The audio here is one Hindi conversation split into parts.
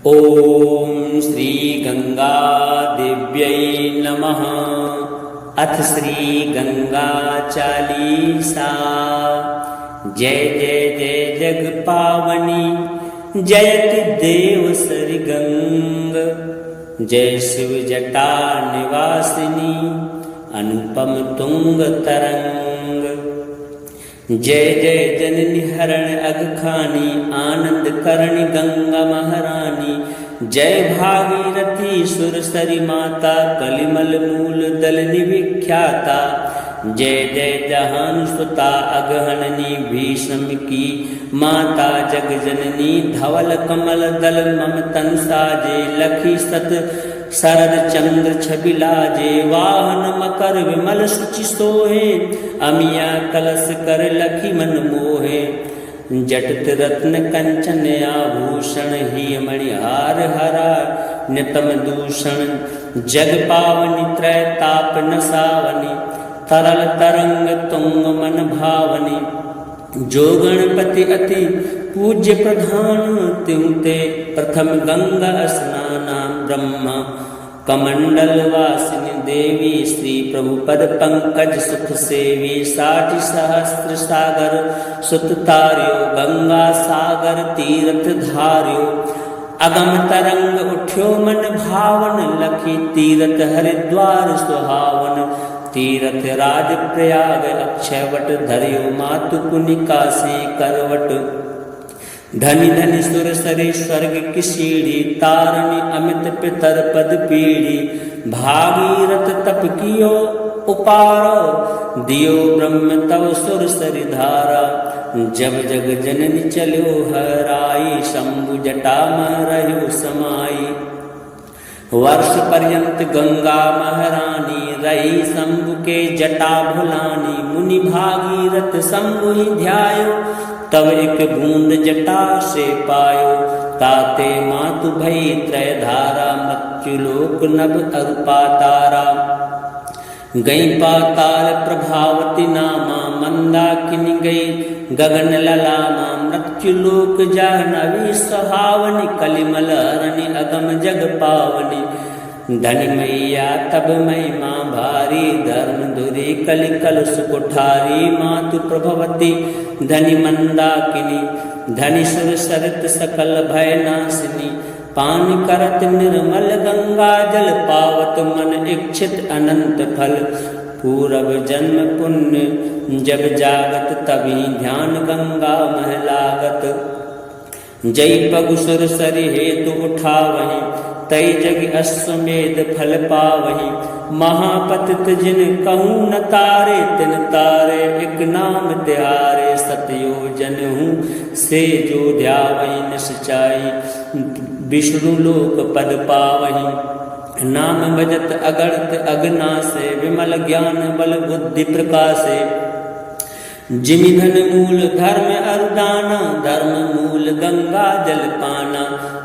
ओम श्री गंगा देव्यै नमः। अथ श्री गंगा चालीसा। जय जय जय जग पावनी, जयति देव सरि गंग। जय शिव जटा निवासिनी, अनुपम तुंग तरंग। जय जय जननी हरण अगखानी, आनंद करणी गंगा महारानी। जय भागीरथी सुरसरी माता, कलिमल मूल दलनी विख्याता। जय जय जहान सुता अगहननी, भीष्म की माता जग जननी। धवल कमल दल मम तन साजे, लखी सत शरद चंद्र छबि लाजे। वाहन मकर विमल सुचि सोहे, अमिया कलश कर लखी मन मोहे। जटित रत्न कंचन आभूषण, ही मणिहार हरा नितम दूषण। जग पावनी त्रय ताप नसावनी, तरल तरंग तुंग मन भावनी। जो गणपति अति पूज्य प्रधान, त्यों ते प्रथम गंगा स्नाना। ब्रह्मा कमंडल वासिनी देवी, श्री प्रभु पद पंकज सुख सेवी। 60 सहस्त्र सागर सुत तार्यो, गंगा सागर तीर्थ धार्यो। अगम तरंग उठ्यो मन भावन, लखी तीर्थ हरिद्वार सुहावन। तीर्थ राज प्रयाग अक्षयवट, धर्यो मातु पुनि काशी करवट। धनि धनि सुर सरे स्वर्ग की सीढ़ी, तारणी अमित पितर पद पीढ़ी। भागीरथ तप कियो उपारो, दियो ब्रह्म तव सुर सरि धारा। जब जग जननी चलो हराई, शंभु जटा मह रह्यो समाई। वर्ष पर्यंत गंगा महारानी, रही शंभु के जटा भुलानी। मुनि भागीरथ शंभु ही ध्यायो, तब एक बूंद जटा से पायो। ताते मातु भई त्रय धारा, मृत्यु लोक नभ अरुपातारा। गई पाताल प्रभावती नामा, मंदाकिनी गई गगन ललामा। मृत्यु लोक जाह्नवी सुहावनी, कलिमल हरणी अगम जग पावनी। धनि मैया तब महिमा भारी, धर्म धुरी कलि कलुष कुठारी। मातु प्रभवती धनि मंदाकिनी, धनि सुर सरित सकल भय नाशिनी। पान करत निर्मल गंगा जल, पावत मन इच्छित अनंत फल। पूरब जन्म पुण्य जब जागत, तभी ध्यान गंगा मह लागत। जय पगु सुर सरि हेतु उठावहि, तै जग अश्वमेध फल पावहि। महापतित जिन कहूँ न तारे, तिन तारे एक नाम त्यारे। सतयो जनहूँ से जो ध्यावहि, निश्चाई विष्णु लोक पद पावहि। नाम भजत अगणित अगनासे, विमल ज्ञान बल बुद्धि प्रकाशे। जिमि धन मूल धर्म अरुदाना, धर्म मूल गंगा जल पाना।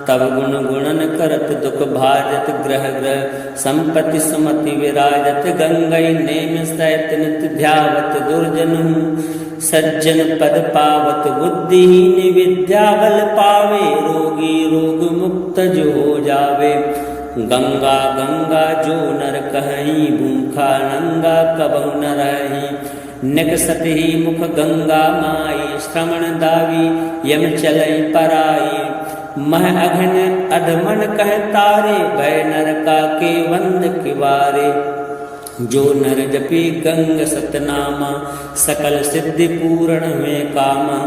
तब गुण गुणन करत दुख भाजत, ग्रह ग्रह संपत्ति सुमति विराजत। गंगई नेम सहित नित्य ध्यावत, दुर्जन सज्जन पद पावत। बुद्धिहीन विद्या बल पावे, रोगी रोग मुक्त जो हो जावे। गंगा गंगा जो नर कहीं, भूखा नंगा कबहु न रही। निकसत ही मुख गंगा माई, श्रवण दावी यम चलई पराई। मह अघन अधमन कह तारे, भय नरका के वंद किवारे। जो नर जपी गंग सतनामा, सकल सिद्धि पूर्ण हुए कामा।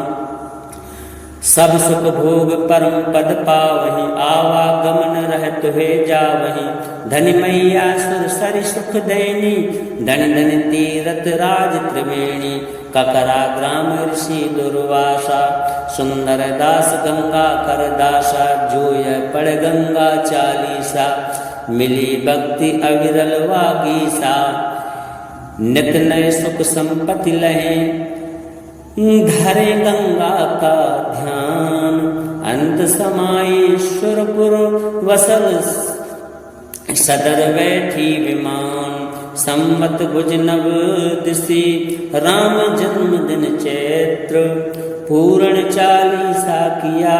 सब सुख भोग परम पद पावहि, आवागमन रहत हुए जावहि। धनि मैया सुर सरि सुख देनी, धनि धनि तीरथ राज त्रिवेणी। ककरा ग्राम ऋषि दुर्वासा, सुंदर दास गंगा कर दासा। जोय पड़ गंगा चालीसा, मिली भक्ति अविरल वागीसा। नित नय सुख संपत्ति लहे, धरे गंगा का ध्यान। अंत समाईश्वरपुर वसल, सदर बैठी विमान। संवत गुज नव दिसि राम जन्म दिन चैत्र पूर्ण 40 किया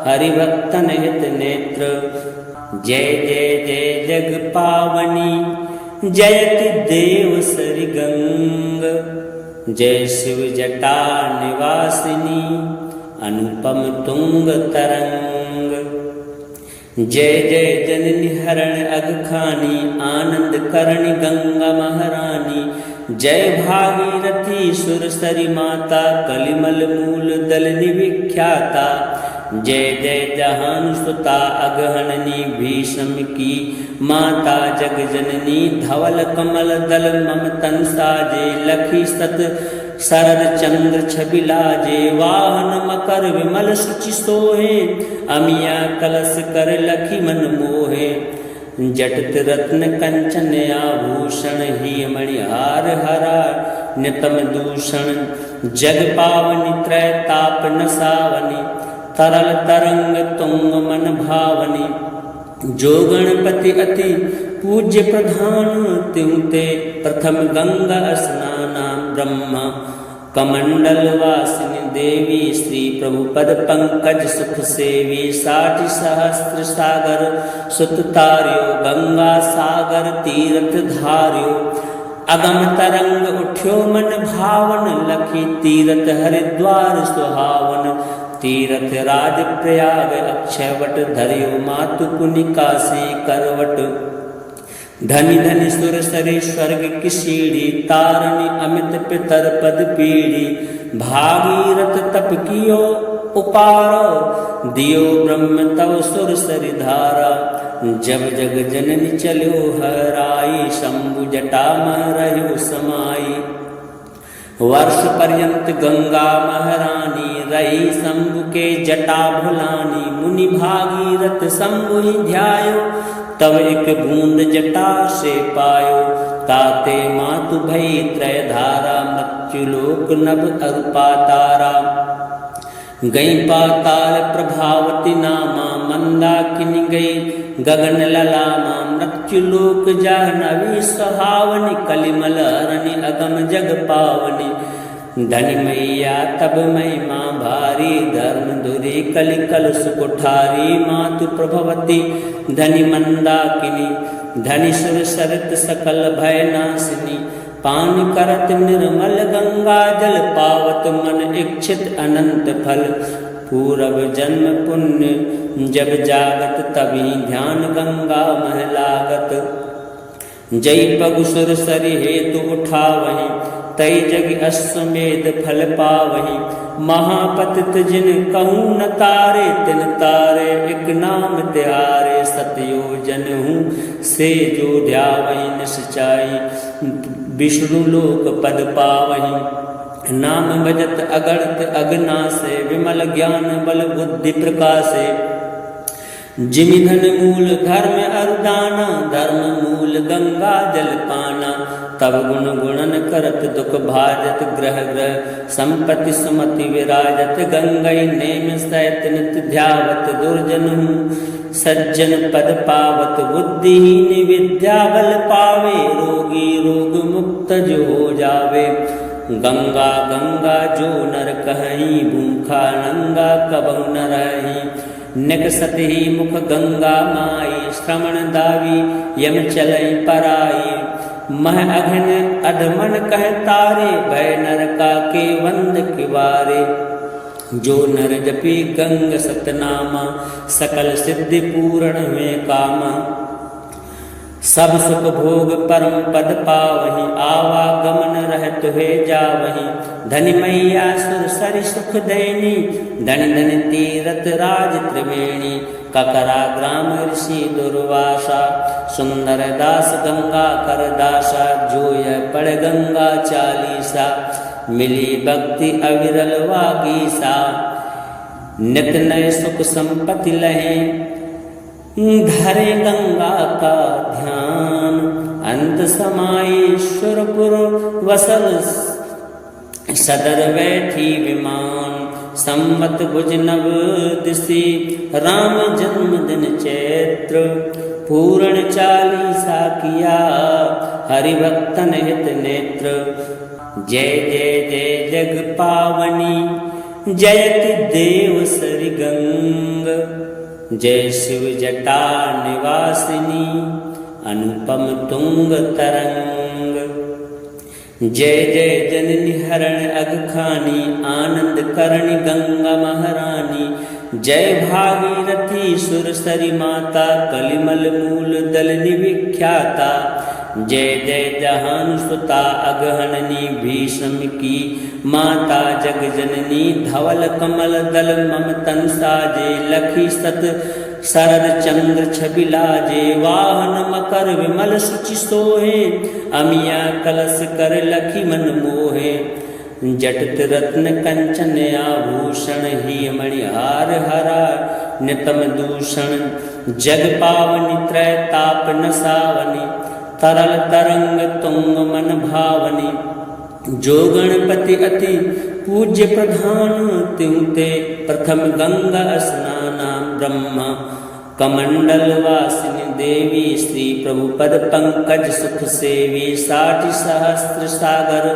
हरि भक्तन हित नेत्र। जय जय जय जग पावनी जयति देव सरि गंग जय शिव जटा निवासिनी अनुपम तुंग तरंग। जय जय जननी हरण अगखानी आनंद करणी गंगा महारानी। जय भागीरथी सुरसरी माता कलिमल मूल दलनी विख्याता। जय जय जहान सुता अगहननी भीष्म की माता जग जननी। धवल कमल दल मम तन साजे लखी सत शरद चंद्र छबिलाजे। वाहन मकर विमल सुचि सोहे अमिया कलश कर लखी मन मोहे। जटित रत्न कंचन आभूषण ही मणिहार हरा नितम दूषण। जग पावनी त्रय ताप नसावनी तरल तरंग तुंग मन भावनी। जो गणपति अति पूज्य प्रधान त्युते प्रथम गंगा स्नाना। ब्रह्मा कमंडल वासिनी देवी श्री प्रभु पद पंकज सुख सेवी। 60 सहस्त्र सागर सुत तार्यो गंगा सागर तीर्थ धार्यो। अगम तरंग उठ्यो मन भावन लखी तीर्थ हरिद्वार सुहावन। तीर्थ राज प्रयाग अक्षयवट धर्यो मातु पुनिका से करवट। धनि धनि सुर सरी स्वर्ग की सीढ़ी तारणी अमित पितर पद पीढ़ी। भागीरथ तप कियो उपारो दियो ब्रह्म तव सुर सरी धारा। जब जग जननी चलो हराई शंभु जटा मह रहो समाई। वर्ष पर्यंत गंगा महारानी रही शंभु के जटा भुलानी। मुनि भागीरथ शंभु ही ध्यायो तब एक बूंद जटा से पायो। ताते मातु भई त्रय धारा मृत्युलोक नभ अरुपातारा। गई पाताल प्रभावती नामा मंदाकिनी गई गगन ललामा। मृत्युलोक जाह्नवी सुहावनी कलिमल अरनि अगम जग पावनी। धनि मैया तब महिमा भारी धर्म धुरी कलि कलुष कुठारी। मातु प्रभवती धनि मंदाकिनी धनि सुर सरित सकल भय नासिनी। पान करत निर्मल गंगा जल पावत मन इच्छित अनंत फल। पूरब जन्म पुण्य जब जागत तभी ध्यान गंगा मह लागत। जय पगु सुर सरि हेतु उठावहीं तई जग अश्वमेध फल पावहीं। महापतित जिन कहूँ न तारे तिन तारे एक नाम त्यारे। सतयोजन हूँ से जो ध्यावहीं निश्चाई विष्णु लोक पद पावहीं। नाम भजत अगणित अगनासे विमल ज्ञान बल बुद्धि प्रकाशे। जिमि धन मूल धर्म अरुदाना धर्म मूल गंगा जल पाना। तब गुण गुणन करत दुख भाजत ग्रह ग्रह संपत्ति सुमति विराजत। गंगई नेम सहित नित ध्यावत दुर्जन सज्जन पद पावत। बुद्धिहीन विद्या बल पावे रोगी रोग मुक्त जो हो जावे। गंगा गंगा जो नर कहीं भूखा नंगा कबहु न रहीं। निकसत ही मुख गंगा माई श्रवण दावी यम चलई पराई। मह अघन अधमन कह तारे भय नरका के वंद किवारे। जो नर जपी गंग सतनामा सकल सिद्धि पूर्ण में कामा। सब सुख भोग परम पद पावहीं आवागमन रहत हुए जावहीं। धनि मैया सुर सरि सुख देनी धनि धनि तीरथ राज त्रिवेणी। ककरा ग्राम ऋषि दुर्वासा सुंदर दास गंगा कर दासा। जो यह पढ़ गंगा 40 मिली भक्ति अविरल वागीसा। नित नय सुख संपत्ति लहे धरे गंगा का ध्यान। अंत समाईश्वरपुर वसल सदर बैठी विमान। संवत भुज नव दिसी राम जन्मदिन चैत्र पूर्ण 40 किया हरिभक्तन हित नेत्र। जय जय जय जग पावनी जयति देव सरि गंग जय शिव जटा निवासिनी अनुपम तुंग तरंग। जय जय जननी हरण अगखानी आनंद करणी गंगा महारानी। जय भागीरथी सुरसरी माता कलिमल मूल दलनी विख्याता। जय जय जहानुसुता अगहननी भीष्म की माता जग जननी। धवल कमल दल मम तन साजे लखी सत शरद चंद्र छवि लाजे। वाहन मकर विमल सुचि सोहे अमिया कलश कर लखी मन मोहे। जटित रत्न कंचन आभूषण ही मणिहार हरा नितम दूषण। जग पावनी त्रय ताप नसावनी तरल तरंग तुंग मन भावनी। जो गणपति अति पूज्य प्रधान त्युते प्रथम गंगा स्नाना। ब्रह्मा कमंडल वासिनी देवी श्री प्रभु पद पंकज सुख सेवी। 60 सहस्त्र सागर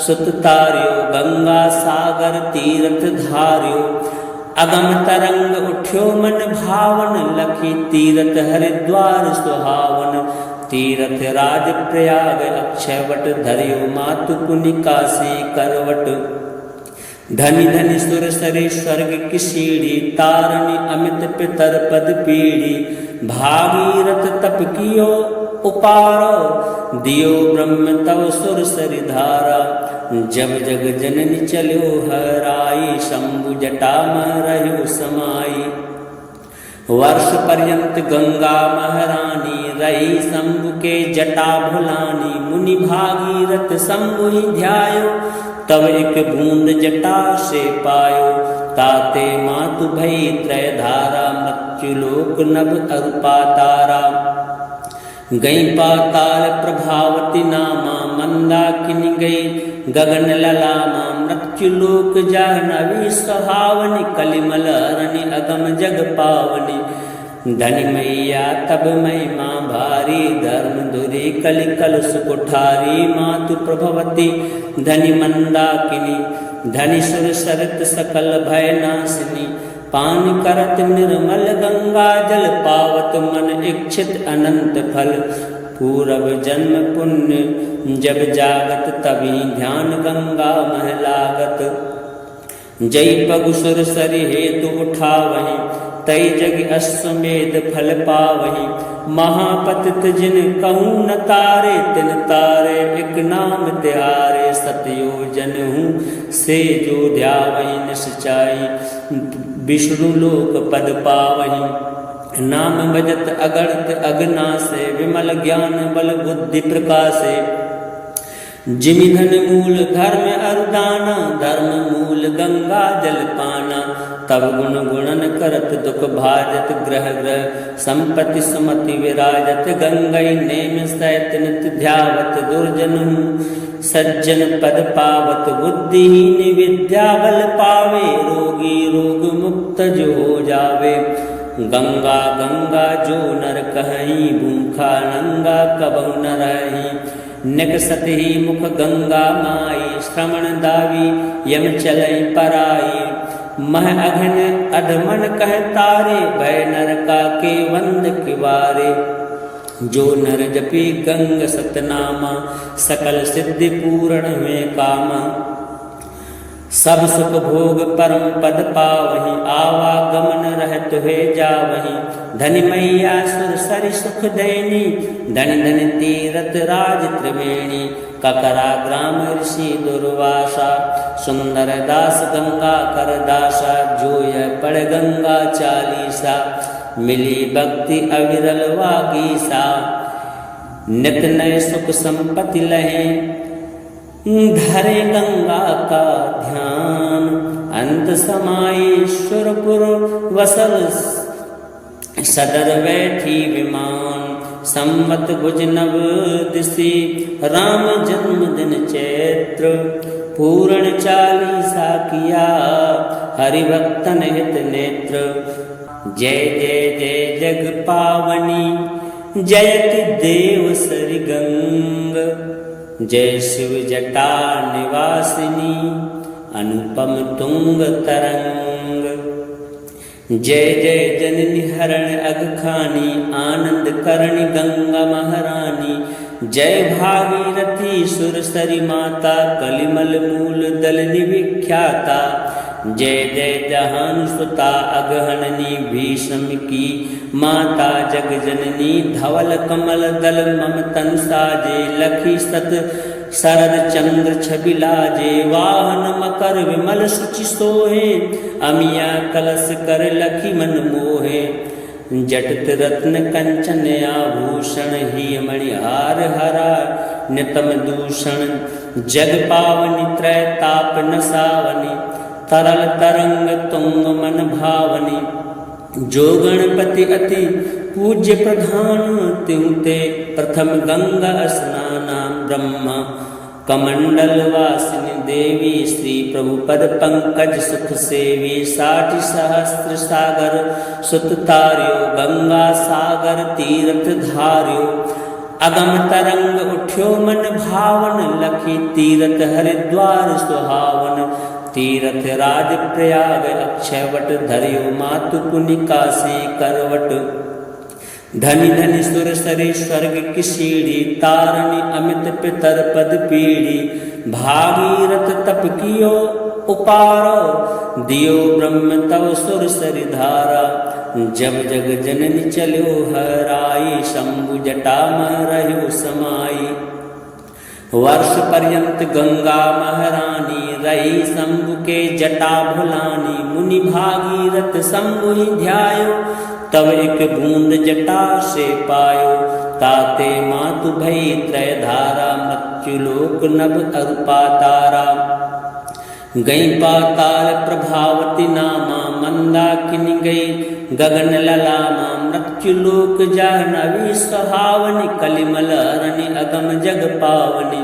सुत तार्यो गंगा सागर तीर्थ धार्यो। अगम तरंग उठ्यो मन भावन लखी तीर्थ हरिद्वार सुहावन। तीर्थ राज प्रयाग अक्षयवट धर्यो मातु पुनि काशी करवट। धनि धनि सुर सरे स्वर्ग की सीढ़ी तारणी अमित पितर पद पीढ़ी। भागीरथ तप कियो उपार दियो ब्रह्म तव सुर सरि धारा। जब जग जननी चलो हराई शंभु जटा में रहो समाई। वर्ष पर्यंत गंगा महारानी रही शंभु के जटा भुलानी। मुनि भागीरथ शंभु ही ध्यायो तब एक बूंद जटा से पायो। ताते मातु भई त्रय धारा मृत्युलोक नभ अरूपा तारा। गई पाताल प्रभावती नामा मंदाकिनी गई गगन ललामा। मृत्युलोक जाह्नवी सुहावनी कलिमल हरणी अगम जग पावनी। धनि मैया तब महिमा भारी धर्म धुरी कलि कलुष कुठारी। मातु प्रभवती धनि मंदाकिनी धनि सुर सरित सकल भय नाशिनी। पान करत निर्मल गंगा जल पावत मन इच्छित अनंत फल। पूरब जन्म पुण्य जब जागत तभी ध्यान गंगा मह लागत। जय पगु सुर सरि हेतु उठावहि तई जग अश्वमेध फल पावहि। महापतित जिन कहूँ न तारे तिन तारे एक नाम त्यारे। सतयो जनहूँ से जो ध्यावहि निश्चाई विष्णु लोक पद पावहि। नाम भजत अगणित अगनासे विमल ज्ञान बल बुद्धि प्रकाशे। जिमि धन मूल धर्म अरुदाना धर्म मूल गंगा जल पाना। तब गुण गुणन करत दुख भाजत ग्रह ग्रह संपत्ति सुमति विराजत। गंगई नेम सहित नित ध्यावत दुर्जन सज्जन पद पावत। बुद्धिहीन विद्या बल पावे रोगी रोग मुक्त जो हो जावे। गंगा गंगा जो नर कहीं भूखा नंगा कबहु न रही। निकसत ही मुख गंगा माई श्रवण दावी यम चलई पराई। मह अघन अधमन कह तारे भय नरका के वंद किवारे। जो नर जपी गंग सतनामा सकल सिद्धि पूर्ण हुए कामा। सब सुख भोग परम पद पावहि आवागमन रहत हुए जावहि। धनि मैया सुर सरि सुख देनी धनि धनि तीरथ राज त्रिवेणी। ककरा ग्राम ऋषि दुर्वासा सुंदर दास गंगा कर दासा। जोय पड़ गंगा 40 मिली भक्ति अविरल वागीसा। नित नय सुख संपत्ति लहे धरे गंगा का ध्यान। अंत समाईश्वरपुर वसल सदर बैठी विमान। संवत भुज नव दिसी राम जन्मदिन चैत्र। पूर्ण 40 किया हरिभक्तन हित नेत्र। जय जय जय जग पावनी जयति देव सरि गंग। जय शिव जटा निवासिनी अनुपम तुंग तरंग। जय जय जननी हरण अगखानी आनंद करणी गंगा महारानी। जय भागीरथी सुरसरी माता कलिमल मूल दलनी विख्याता। जय जय जहान सुता अगहननी भीष्म की माता जग जननी। धवल कमल दल मम तन साजे लखी सत शरद चंद्र छवि लाजे। वाहन मकर विमल सुचि सोहे अमिया कलश कर लखी मन मोहे। जटित रत्न कंचन आभूषण ही मणिहार हरा नितम दूषण। जग पावनी त्रय ताप नसावनी तरल तरंग तुंग मन भावनी। जो गणपति अति पूज्य प्रधान त्यों ते प्रथम गंगा स्नाना। ब्रह्मा कमंडल वासिनी देवी श्री प्रभु पद पंकज सुख सेवी। 60 सहस्त्र सागर सुत तार्यो गंगा सागर तीर्थ धार्यो। अगम तरंग उठ्यो मन भावन लखी तीर्थ हरिद्वार सुहावन। तीर्थ राज प्रयाग अक्षयवट धर्यो मातु पुनिका से करवट। धनि धनि सुर सरे स्वर्ग की सीढ़ी तारणी अमित पितर पद पीढ़ी। भागीरथ तप कियो उपारो दियो ब्रह्म तव सुर सरि धारा। जब जग जननी चलो हराई शंभु जटा मह रह्यो समाई। वर्ष पर्यंत गंगा महारानी रही शंभु के जटा भुलानी। मुनि भागीरथ शंभु ही ध्यायो तब एक बूंद जटा से पायो। ताते मातु भई त्रय धारा मृत्यु लोक नभ अरूपा तारा। गई पाताल प्रभावती नामा मंदाकिनी गई गगन ललामा। मृत्यु लोक जाह्नवी सुहावनी कलिमल हरणी अगम जग पावनी।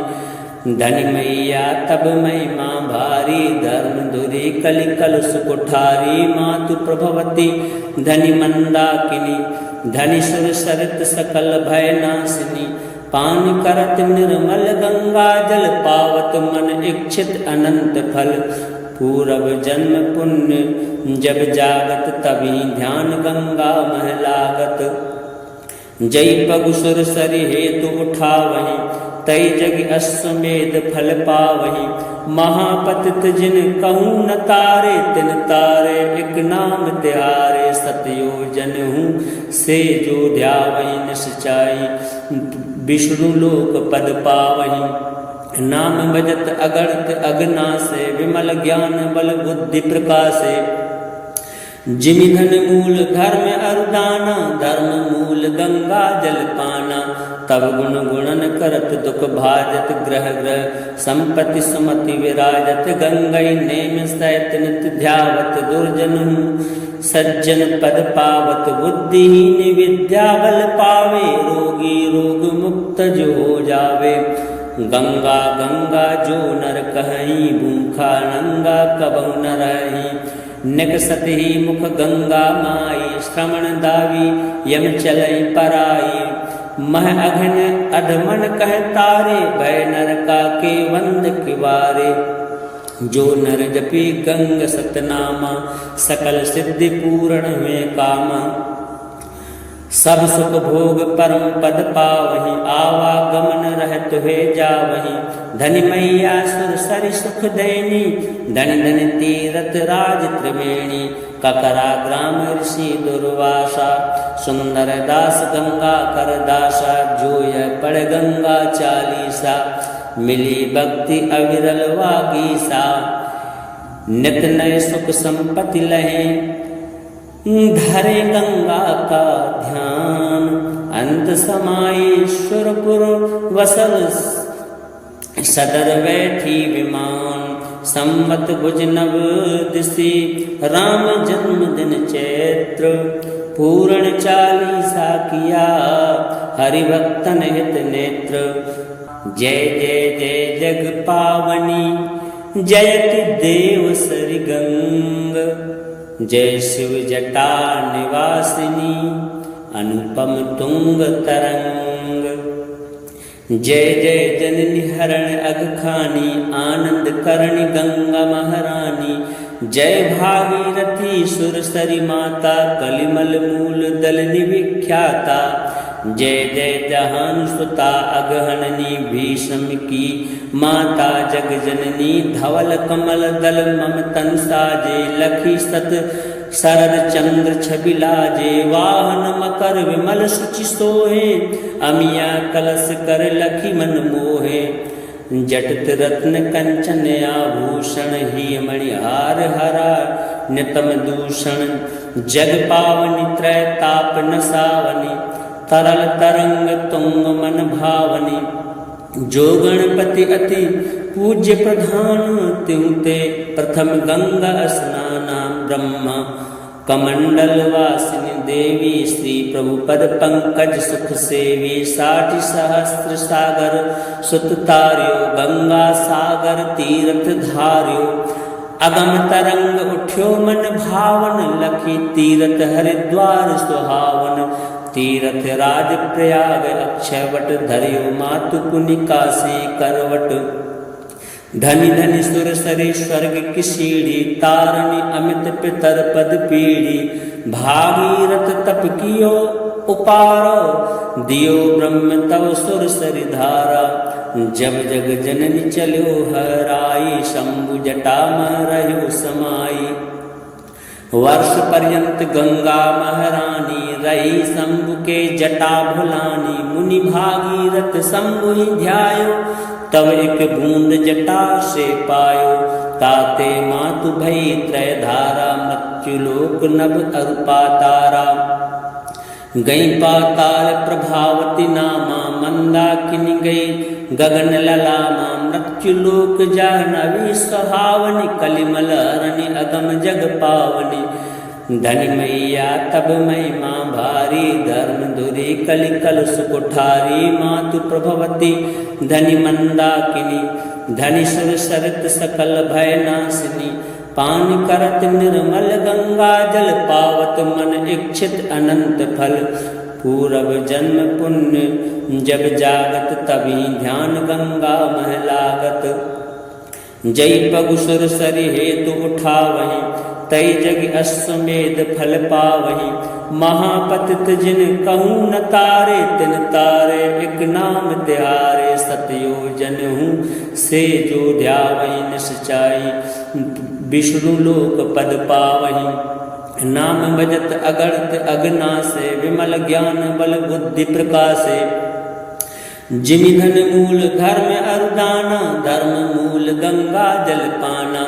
धनि मैया तब महिमा भारी धर्म धुरी कलि कलुष कुठारी। मातु प्रभवती धनि मंदाकिनी धनि सुर सरित सकल भय नाशिनी। पान करत निर्मल गंगा जल पावत मन इच्छित अनंत फल। पूरब जन्म पुण्य जब जागत तभी ध्यान गंगा मह लागत। जय पगु सुर सरि हेतु उठावहि तई जग अश्वमेध फल पावहि। महापतित जिन कहूँ न तारे तिन तारे एक नाम त्यारे। सतयो जनहूँ से जो ध्यावहि निश्चाई विष्णु लोक पद पावहि। नाम भजत अगणित अगनासे विमल ज्ञान बल बुद्धि प्रकाशे। जिमि धन मूल धर्म अरुदाना धर्म मूल गंगा जल पाना। तब गुण गुणन करत दुख भाजत ग्रह ग्रह संपत्ति सुमति विराजत। गंगई नेम सहित नित ध्यावत दुर्जन सज्जन पद पावत। बुद्धिहीन विद्या बल पावे रोगी रोग मुक्त जो हो जावे। गंगा गंगा जो नर कहीं भूखा नंगा कबहु न रही। निकसत ही मुख गंगा माई श्रवण दावी यम चलई पराई। मह अघन अधमन कह तारे भय नरका के वंद किवारे। जो नर जपी गंग सतनामा सकल सिद्धि पूर्ण हुए कामा। सब सुख भोग परम पद पावहि आवागमन रहत हुए जावहि। धनि मैया सुर सरि सुख देनी धनि धनि तीरथ राज त्रिवेणी। ककरा ग्राम ऋषि दुर्वासा सुंदर दास गंगा कर दासा। जोय पड़ गंगा चालीसा मिली भक्ति अविरल वागीसा। नित नय सुख संपत्ति लहे धरे गंगा का ध्यान। अंत समाईश्वरपुर वसल सदर बैठी विमान। संवत भुज नव दिशि राम जन्म दिन चैत्र। पूर्ण चालीसा किया हरिभक्तन हित नेत्र। जय जय जय जग पावनी जयति देव सरि गंग। जय शिव जटा निवासिनी अनुपम तुंग तरंग। जय जय जननी हरण अगखानी आनंद करणी गंगा महारानी। जय भागीरथी सुरसरी माता कलिमल मूल दलनी विख्याता। जय जय जहान सुता अगहननी भीष्म की माता जग जननी। धवल कमल दल मम तन साजे लखी सत शरद चंद्र छबिलाजे। वाहन मकर विमल सुचि सोहे अमिया कलश कर लखी मन मोहे। जटित रत्न कंचन आभूषण ही मणिहार हरा नितम दूषण। जग पावनी त्रय ताप नसावनी तरल तरंग तुंग मन भावनी। जो गणपति अति पूज्य प्रधान त्यों ते प्रथम गंगा स्नाना। ब्रह्मा कमंडल वासिनी देवी श्री प्रभुपद पंकज सुख सेवी। 60 सहस्त्र सागर सुत तार्यो गंगा सागर तीर्थ धार्यो। अगम तरंग उठ्यो मन भावन लखी तीर्थ हरिद्वार सुहावन। तीर्थ राज प्रयाग अक्षय वट धरियो मातु पुनिका से करवट। धनि धनि सुर सरी स्वर्ग की सीढ़ी तारणी अमित पितर पद पीढ़ी। भागीरथ तप कियो उपारो दियो ब्रह्म तव सुर सरी धारा। जब जग जननी चलो हराई शंभु जटा मह रहो समाई। वर्ष पर्यंत गंगा महारानी रही शंभु के जटा भुलानी। मुनि भागीरथ शंभु ही ध्यायो तब एक बूंद जटा से पायो। ताते मातु भई त्रय धारा मृत्युलोक नभ अरूपा तारा। गई पाताल प्रभावती नामा मंदाकिनी गई गगन ललामा। मृत्युलोक जाह्नवी सुहावनी कलिमल अरण्य अगम जग पावनी। धनि मैया तब महिमा भारी धर्म धुरी कलि कलुष कुठारी। मातु प्रभवती धनि मंदाकिनी धनि सुर सरित सकल भय नासिनी। पान करत निर्मल गंगा जल पावत मन इच्छित अनंत फल। पूरब जन्म पुण्य जब जागत तभी ध्यान गंगा मह लागत। जय पगु सुर सरि हेतु उठावहि तई जग अश्वमेध फल पावहि। महापतित जिन कहूँ न तारे तिन तारे एक नाम तिहारे। सतयोजन हूँ से जो ध्यावहि निश्चाई विष्णु लोक पद पावहि। नाम भजत अगणित अगना से विमल ज्ञान बल बुद्धि प्रकाशे। जिमि धन मूल धर्म अरुदाना धर्म मूल गंगा जल पाना।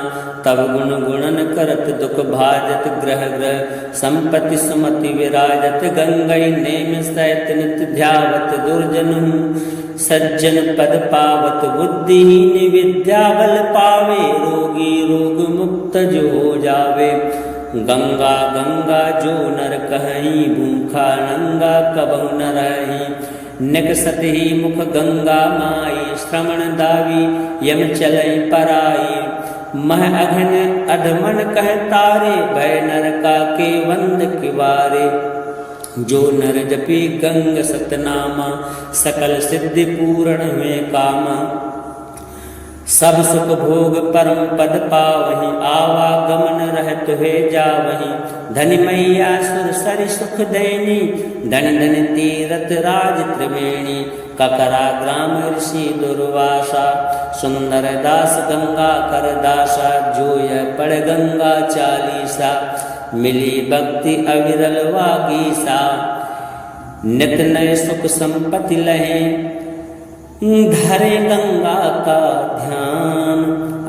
तब गुण गुणन करत दुख भाजत ग्रह ग्रह संपत्ति सुमति विराजत। गंगई नेम सहित नित ध्यावत दुर्जन सज्जन पद पावत। बुद्धिहीन विद्या बल पावे रोगी रोग मुक्त जो हो जावे। गंगा गंगा जो नर कहीं भूखा नंगा कबहु न रही। निकसत ही मुख गंगा माई श्रवण दावी यम चलई पराई। मह अघन अधमन कह तारे भय नरका के वंद किवारे। जो नर जपी गंग सतनामा सकल सिद्धि पूर्ण हुए कामा। सब सुख भोग परम पद पावहि आवागमन रहत हुए जावहि। धनि मैया सुर सरि सुख देनी धन धन तीरथ राज त्रिवेणी। ककरा ग्राम ऋषि दुर्वासा सुंदर दास गंगा कर दासा। जो यह पढ़ गंगा चालीसा मिली भक्ति अविरल वागीसा। नित नय सुख संपत्ति लहे धरे गंगा का ध्यान।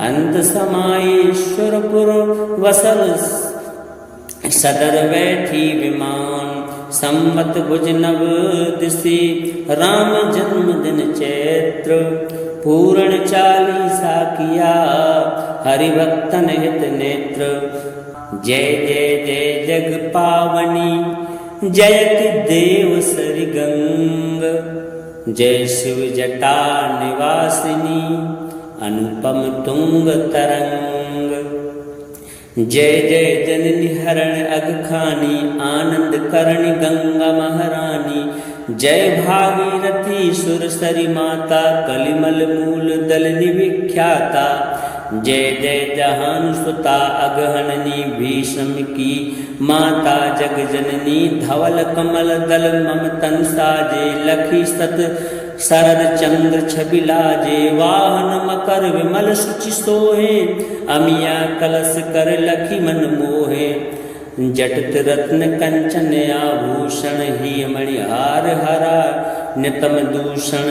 अंत समाईश्वरपुर वसल सदर बैठी विमान। संवत भुज नव दिशी राम जन्म दिन चैत्र। पूर्ण चालीसा किया हरिभक्तन हित नेत्र। जय जय जय जग पावनी जयति देव सरि गंग। जय शिव जटा निवासिनी अनुपम तुंग तरंग। जय जय जननी हरण अगखानी, आनंद करणी गंगा महारानी। जय भागीरथी सुरसरी माता, कलिमल मूल दलनी विख्याता। जय जय जहान सुता अगहननी, भीष्म की माता जग जननी। धवल कमल दल मम तन साजे, लखी सत शरद चंद्र छबि लाजे। वाहन मकर विमल सुचि सोहे, अमिया कलश कर लखी मन मोहे। जटित रत्न कंचन आभूषण, ही मणिहार हरा नितम दूषण।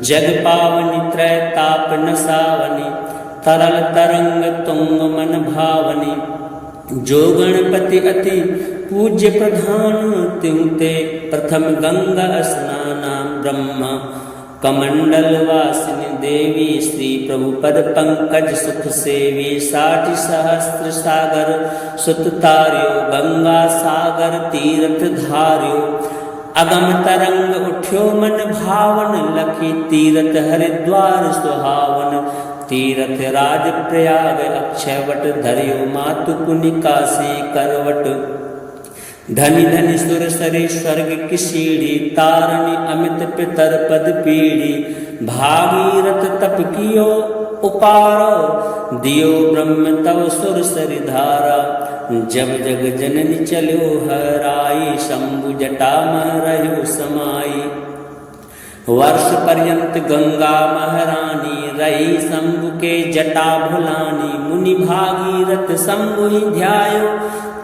जग पावनी त्रय ताप नसावनी, तरल तरंग तुंग मन भावनी। जो गणपति अति पूज्य प्रधान, त्युते प्रथम गंगा स्नाना। ब्रह्मा कमंडल वासिनी देवी, श्री प्रभु पद पंकज सुख सेवी। 60 सहस्त्र सागर सुत तार्यो, गंगा सागर तीर्थ धार्यो। अगम तरंग उठ्यो मन भावन, लखी तीर्थ हरिद्वार सुहावन। तीर्थ राज प्रयाग अक्षयवट, धर्यो मातु पुनि काशी करवट। धनि धनि सुर सरी स्वर्ग की सीढ़ी, तारणी अमित पितर पद पीढ़ी। भागीरथ तप कियो उपारो, दियो ब्रह्म तव सुर सरी धारा। जब जग जननी चलो हराई, शंभु जटा मह रहो समाई। वर्ष पर्यंत गंगा महारानी, रही शंभु के जटा भुलानी। मुनि भागीरथ शंभु ही ध्यायो,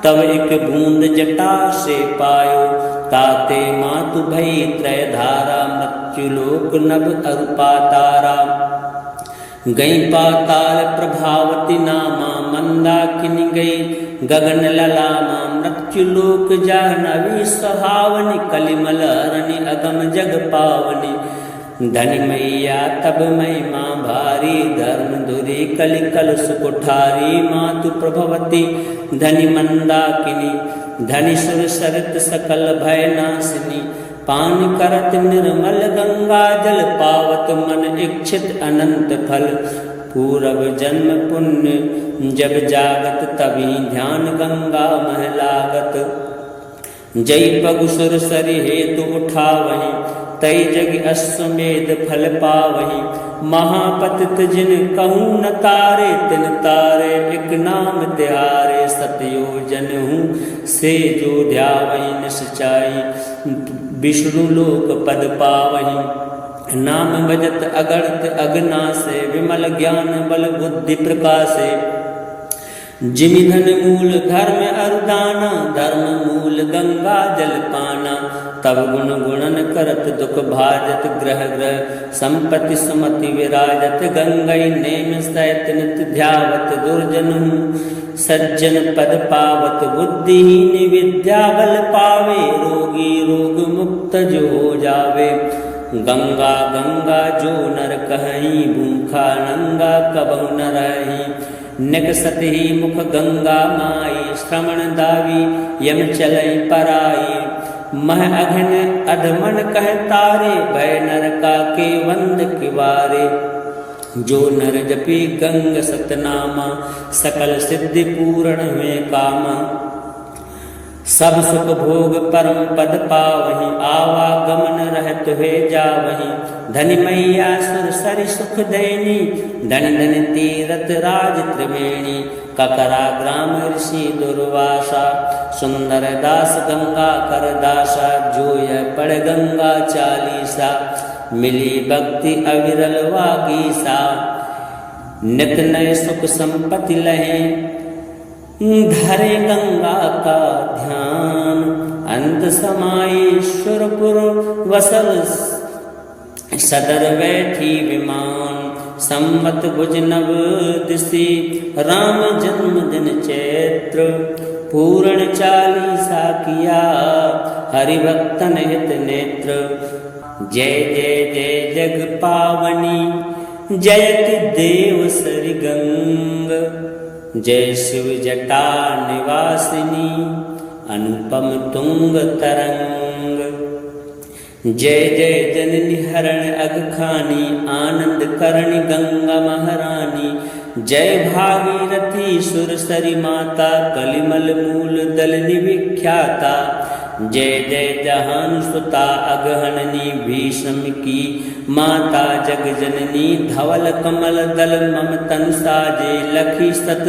तब एक बूंद जटा से पायो। ताते मातु भई त्रय धारा, मृत्युलोक नभ अरूपा तारा। गई पाताल प्रभावती नामा, मंदाकिनी गई गगन ललामा। मृत्युलोक जाह्नवी सुहावनी, कलिमल हरणी अगम जग पावनी। धनि मैया तब महिमा भारी, धर्म धुरी कलि कलश कुठारी। मातु प्रभवती धनि मंदाकिनी, धनि सुर सरित सकल भय नासिनी। पान करत निर्मल गंगा जल, पावत मन इच्छित अनंत फल। पूरब जन्म पुण्य जब जागत, तभी ध्यान गंगा मह लागत। जय पगु सुर सरि हेतु उठावहि, तई जग अश्वमेध फल पावहि। महापतित जिन कहूँ न तारे, तिन तारे एक नाम त्यारे। सतयो जनहूँ से जो ध्यावहि, निश्चाई विष्णु लोक पद पावहि। नाम भजत अगणित अगनासे, विमल ज्ञान बल बुद्धि प्रकाशे। जिमि धन मूल धर्म अरुदाना, धर्म मूल गंगा जल पाना। तब गुण गुणन करत दुख भाजत, ग्रह ग्रह संपत्ति सुमति विराजत। गंगई नेम सहित नित ध्यावत, दुर्जन सज्जन पद पावत। बुद्धिहीन विद्या बल पावे, रोगी रोग मुक्त जो हो जावे। गंगा गंगा जो नर कहीं, भूखा नंगा कबहु न रही। निकसत ही मुख गंगा माई, श्रवण दावी यम चलई पराई। मह अघन अधमन कह तारे, भय नरका के वंद किवारे। जो नर जपी गंग सतनामा, सकल सिद्धि पूर्ण हुए कामा। सब सुख भोग परम पद पावहि, आवागमन रहत हुए जावहि। धनि मैया सुर सरि सुख देनी, धनि धनि तीरथ राज त्रिवेणी। ककरा ग्राम ऋषि दुर्वासा, सुंदर दास गंगा कर दासा। जो यह पढ़ गंगा चालीसा, मिली भक्ति अविरल वागीसा। नित नय सुख संपत्ति लहे, धरे गंगा का ध्यान। अंत समाईश्वरपुर वसल, सदर बैठी विमान। सम्मत भुज नव दिशि, राम जन्म दिन चैत्र। पूर्ण चालीसा किया, हरि भक्तन हित नेत्र। जय जय जय जग पावनी, जयति देव सरि गंग। जय शिव जटा निवासिनी, अनुपम तुंग तरंग। जय जय जननी हरण अगखानी आनंद करणी गंगा महारानी। जय भागीरथी सुरसरी माता कलिमल मूल दलनी विख्याता। जय जय जहान सुता अगहननी भीष्म की माता जग जननी। धवल कमल दल मम तन साजे लखी सत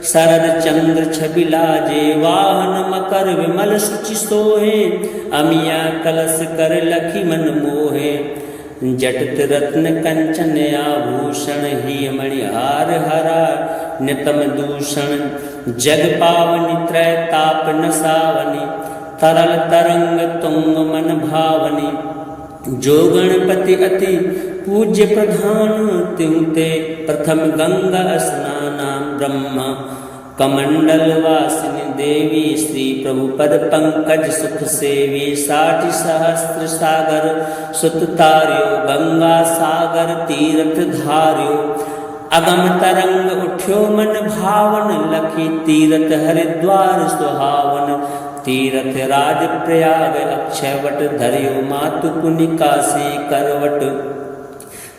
शरद चंद्र छबिलाजे। वाहन मकर विमल सुचि सोहे अमिया कलश कर लखी मन मोहे। जटित रत्न कंचन आभूषण ही मणिहार हरा नितम दूषण। जग पावनी त्रय ताप नसावनी तरल तरंग तुंग मन भावनी। जो गणपति अति पूज्य प्रधान त्यों ते प्रथम गंगा स्नाना। ब्रह्मा कमंडल वासिनी देवी श्री प्रभु पद पंकज सुख सेवी। 60 सहस्त्र सागर सुत तार्यो गंगा सागर तीर्थ धार्यो। अगम तरंग उठ्यो मन भावन लखी तीर्थ हरिद्वार सुहावन। तीर्थ राज प्रयाग अक्षयवट धर्यो मातु पुनि काशी करवट।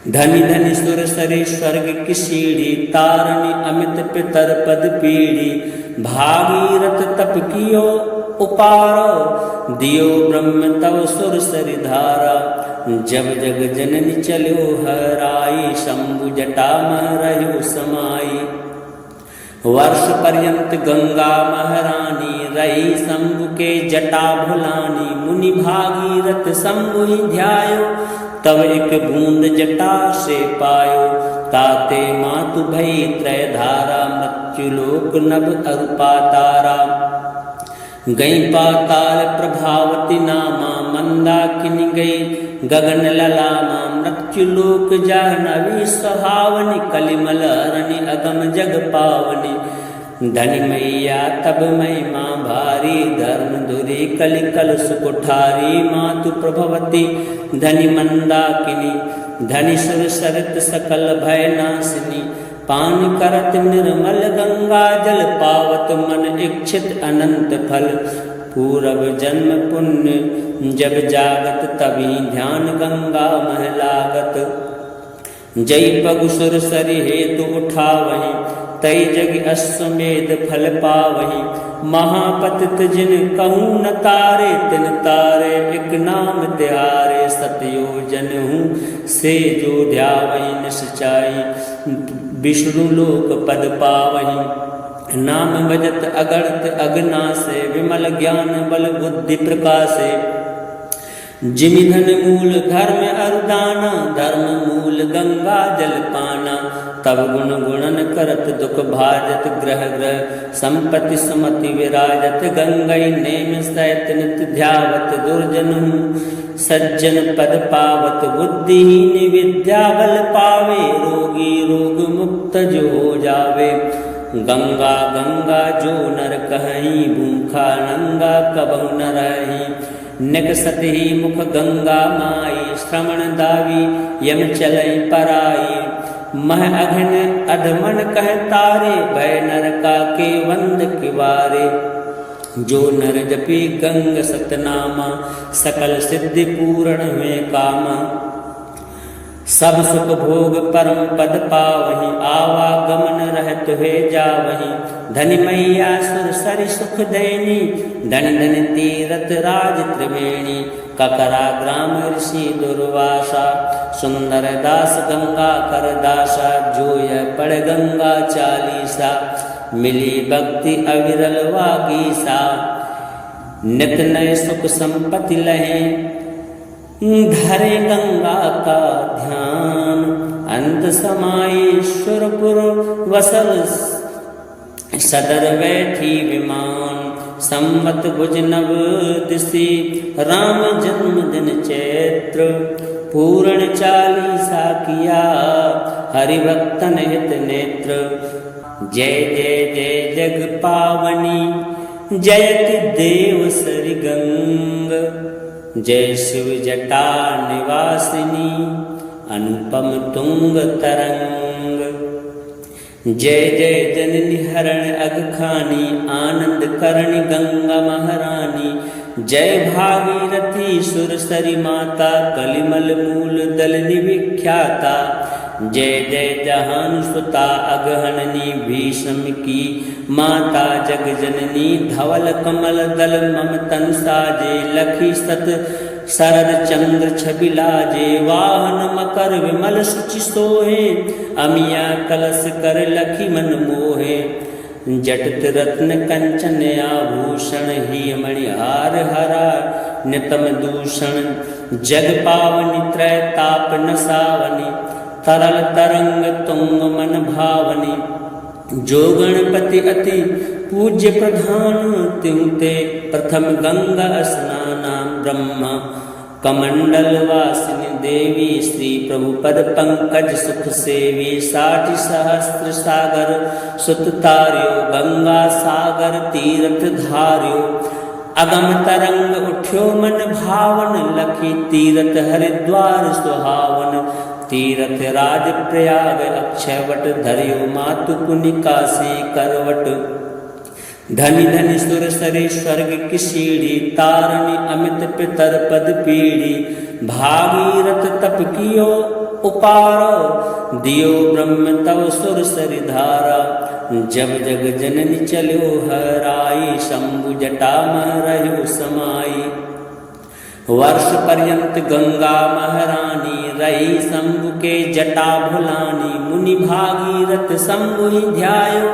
धनि धनि सुर सरे स्वर्ग की सीढ़ी तारणी अमित पितर पद पीढ़ी। भागीरथ तप कियो उपारो दियो ब्रह्म तव सुर सरि धारा। जब जग जननी चलो हराई शंभु जटा मह रहो समाई। वर्ष पर्यंत गंगा महारानी रही शंभु के जटा भुलानी। मुनि भागीरथ शंभु ही ध्यायो तब एक बूंद जटा से पायो। ताते मातु भई त्रय धारा मृत्यु लोक नभ अरूपा तारा। गई पाताल प्रभावती नामा मंदाकिनी गई गगन ललामा। मृत्यु लोक जाह्नवी सुहावनी कलिमल अरण्य अगम जग पावनी। धनि मैया तब महिमा भारी धर्म धुरी कलि कलश कुठारी। मातु प्रभवती धनि मंदाकिनी धनि सुर सरित सकल भय नासिनी। पान करत निर्मल गंगा जल पावत मन इच्छित अनंत फल। पूरब जन्म पुण्य जब जागत तभी ध्यान गंगा मह लागत। जय पगु सुर सरि हेतु उठावहीं तई जग अश्वमेध फल पावहीं। महापतित जिन कहूँ न तारे तिन तारे एक नाम तिहारे। सतयोजन हूँ से जो ध्यावहीं निश्चाई विष्णु लोक पद पावहीं। नाम भजत अगणित अगनासे विमल ज्ञान बल बुद्धि प्रकाशे। जिमि धन मूल धर्म अरुदाना धर्म मूल गंगा जल पाना। तब गुण गुणन करत दुख भाजत ग्रह ग्रह संपत्ति सुमति विराजत। गंगई नेम सहित नित ध्यावत दुर्जन सज्जन पद पावत। बुद्धिहीन विद्या बल पावे रोगी रोग मुक्त जो हो जावे। गंगा गंगा जो नर कहीं भूखा नंगा कबहु न रही। निकसत ही मुख गंगा माई श्रवण दावी यम चलई पराई। मह अघन अधमन कह तारे भय नरका के वंद किवारे। जो नर जपी गंग सतनामा सकल सिद्धि पूर्ण हुए कामा। सब सुख भोग परम पद पावहीं आवागमन रहत हुए जावहीं। धनि मैया सुर सरि सुख देनी धनि धनि तीरथ राज त्रिवेणी। ककरा ग्राम ऋषि दुर्वासा सुंदर दास गंगा कर दासा। जो यह पढ़ गंगा चालीसा मिली भक्ति अविरल वागीसा। नित नय सुख संपत्ति लहे धरे गंगा का ध्यान। अंत समाईश्वरपुर वसल सदर बैठी विमान। संवत भुज नव दिशि राम जन्म दिन चैत्र। पूर्ण चालीसा किया हरिभक्तन हित नेत्र। जय जय जय जग पावनी जयति देव सरि गंग। जय शिव जटा निवासिनी अनुपम तुंग तरंग। जय जय जननी हरण अगखानी आनंद करणी गंगा महारानी। जय भागीरथी सुरसरी माता कलिमल मूल दल निविख्याता। जय जय जहान सुता अगहननी भीष्म की माता जग जननी। धवल कमल दल मम तन साजे लखी सत शरद चंद्र छबिलाजे। वाहन मकर विमल सुचि सोहे अमिया कलश कर लखी मन मोहे। जटित रत्न कंचन आभूषण ही मणिहार हरा नितम दूषण। जग पावनी त्रय ताप नसावनी तरल तरंग तुंग मन भावनी। जो गणपति अति पूज्य प्रधान त्यों ते प्रथम गंगा स्नाना। ब्रह्मा कमंडल वासिनी देवी श्री प्रभु पद पंकज सुख सेवी। 60 सहस्त्र सागर सुत तार्यो गंगा सागर तीर्थ धार्यो। अगम तरंग उठ्यो मन भावन लखी तीर्थ हरिद्वार सुहावन। तीर्थ राज प्रयाग अक्षयवट धर्यो मातु पुनिका से करवट। धनि धनि सुर सरे स्वर्ग की सीढ़ी तारणी अमित पितर पद पीढ़ी। भागीरथ तप कियो उपार दियो ब्रह्म तव सुर सरि धारा। जब जग जननी चलो हराई शंभु जटा मह रहो समाई। वर्ष पर्यंत गंगा महारानी रही शंभु के जटा भुलानी। मुनि भागीरथ शंभु ही ध्यायो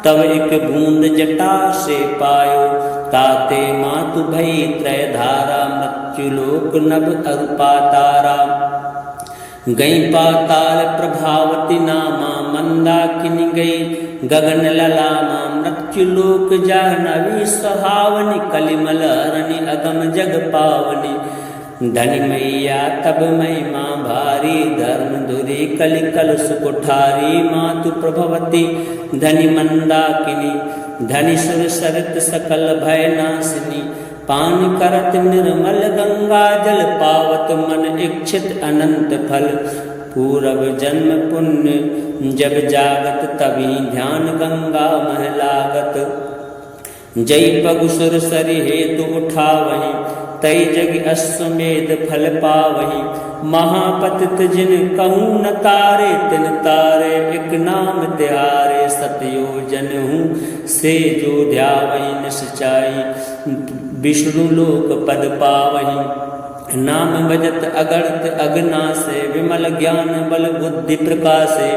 तब एक बूंद जटा से पायो। ताते मातु भई त्रय धारा मृत्युलोक नभ अरूपा तारा। गई पाताल प्रभावती नामा मंदाकिनी गई गगन ललामा। मृत्युलोक जाह्नवी सुहावनी कलिमल हरणी अगम जग पावनी। धनि मैया तब महिमा भारी धर्म धुरी कलि कलुष कुठारी। मातु प्रभवती धनि मंदाकिनी धनि सुर सरित सकल भय नासिनी। पान करत निर्मल गंगा जल पावत मन इच्छित अनंत फल। पूरब जन्म पुण्य जब जागत तभी ध्यान गंगा मह लागत। जय पगु सुर सरि हेतु उठावहीं तई जग अश्वमेध फल पावहीं। महापतित जिन कहूँ न तारे तिन तारे एक नाम तिहारे। सतयोजन हूँ से जो ध्यावहीं निश्चाई विष्णु लोक पद पावहीं। नाम भजत अगणित अगना से विमल ज्ञान बल बुद्धि प्रकाशे।